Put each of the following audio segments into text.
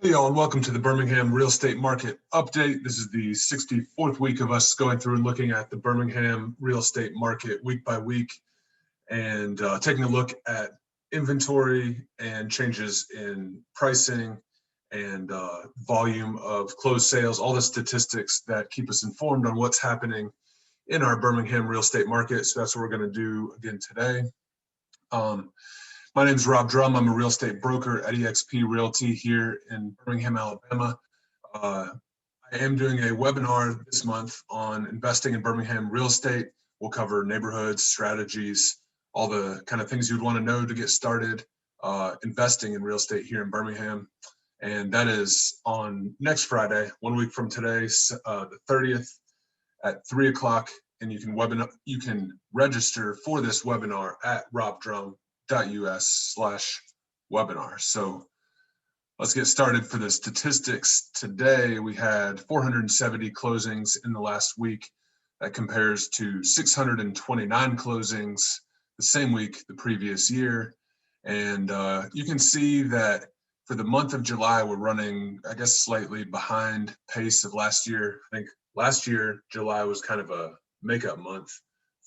Hey y'all, and welcome to the Birmingham real estate market update. This is the 64th week of us going through and looking at the Birmingham real estate market week by week and taking a look at inventory and changes in pricing and volume of closed sales, all the statistics that keep us informed on what's happening in our Birmingham real estate market. So that's what we're going to do again today. My name is Rob Drum. I'm a real estate broker at eXp Realty here in Birmingham, Alabama. I am doing a webinar this month on investing in Birmingham real estate. We'll cover neighborhoods, strategies, all the kind of things you'd want to know to get started investing in real estate here in Birmingham. And that is on next Friday, 1 week from today, the 30th at 3 o'clock. And you can register for this webinar at robert.h.drum.us/webinar. So let's get started for the statistics. Today, we had 470 closings in the last week. That compares to 629 closings the same week the previous year. And you can see that for the month of July, we're running, I guess, slightly behind pace of last year. I think last year, July was kind of a makeup month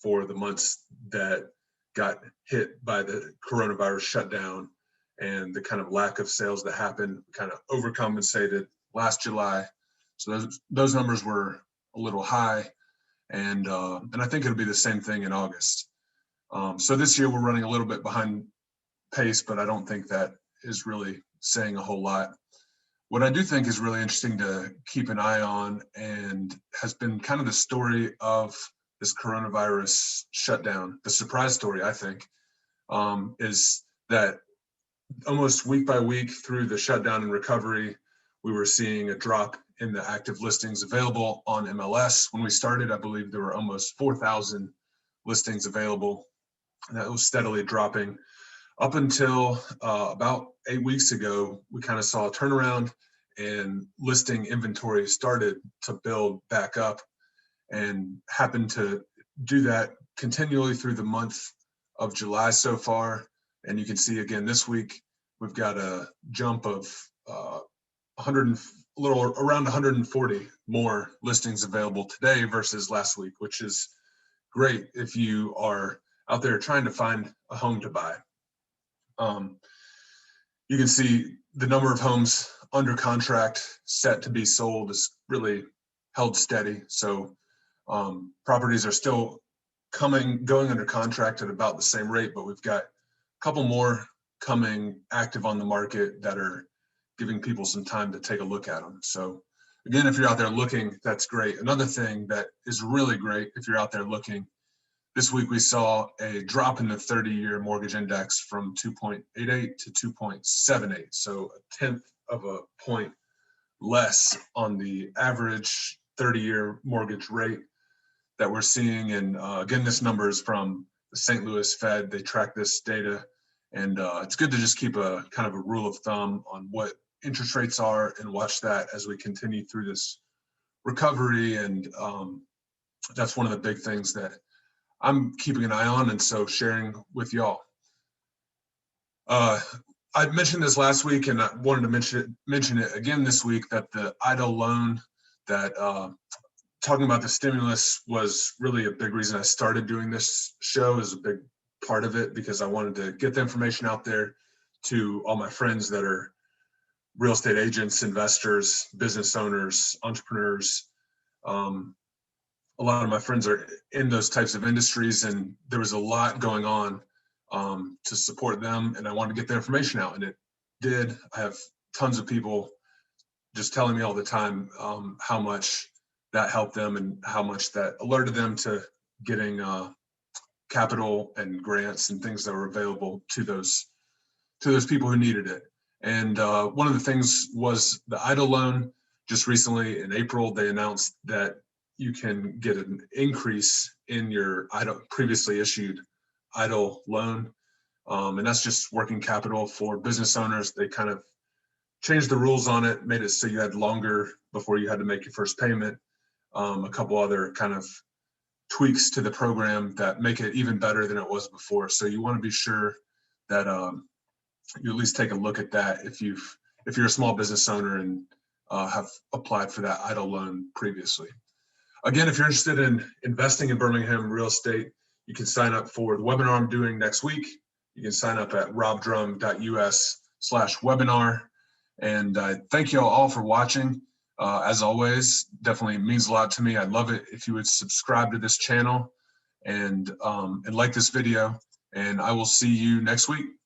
for the months that got hit by the coronavirus shutdown and the kind of lack of sales that happened, kind of overcompensated last July. So those numbers were a little high, and I think it'll be the same thing in August. So this year we're running a little bit behind pace, but I don't think that is really saying a whole lot. What I do think is really interesting to keep an eye on, and has been kind of the story of this coronavirus shutdown, the surprise story, I think, is that almost week by week through the shutdown and recovery, we were seeing a drop in the active listings available on MLS. When we started, I believe there were almost 4,000 listings available, and that was steadily dropping. Up until about 8 weeks ago, we kind of saw a turnaround and listing inventory started to build back up, and happened to do that continually through the month of July so far. And you can see again this week, we've got a jump of around 140 more listings available today versus last week, which is great if you are out there trying to find a home to buy. You can see the number of homes under contract set to be sold is really held steady. So properties are still going under contract at about the same rate, but we've got a couple more coming active on the market that are giving people some time to take a look at them. So again, if you're out there looking, that's great. Another thing that is really great if you're out there looking, this week we saw a drop in the 30-year mortgage index from 2.88 to 2.78. So a tenth of a point less on the average 30-year mortgage rate that we're seeing. And again, this number is from the St. Louis Fed. They track this data, and it's good to just keep a kind of a rule of thumb on what interest rates are and watch that as we continue through this recovery. And that's one of the big things that I'm keeping an eye on, and so sharing with y'all. I mentioned this last week, and I wanted to mention it again this week, that the EIDL loan, that talking about the stimulus was really a big reason I started doing this show, is a big part of it, because I wanted to get the information out there to all my friends that are real estate agents, investors, business owners, entrepreneurs. A lot of my friends are in those types of industries, and there was a lot going on to support them, and I wanted to get the information out, and it did. I have tons of people just telling me all the time how much that helped them and how much that alerted them to getting capital and grants and things that were available to those people who needed it. And one of the things was the EIDL loan. Just recently in April, they announced that you can get an increase in your previously issued EIDL loan. And that's just working capital for business owners. They kind of changed the rules on it, made it so you had longer before you had to make your first payment. A couple other kind of tweaks to the program that make it even better than it was before. So you want to be sure that you at least take a look at that if you've if you're a small business owner and have applied for that EIDL loan previously. Again, if you're interested in investing in Birmingham real estate, you can sign up for the webinar I'm doing next week. You can sign up at robert.h.drum/webinar. And thank you all for watching. As always, definitely means a lot to me. I'd love it if you would subscribe to this channel and like this video. And I will see you next week.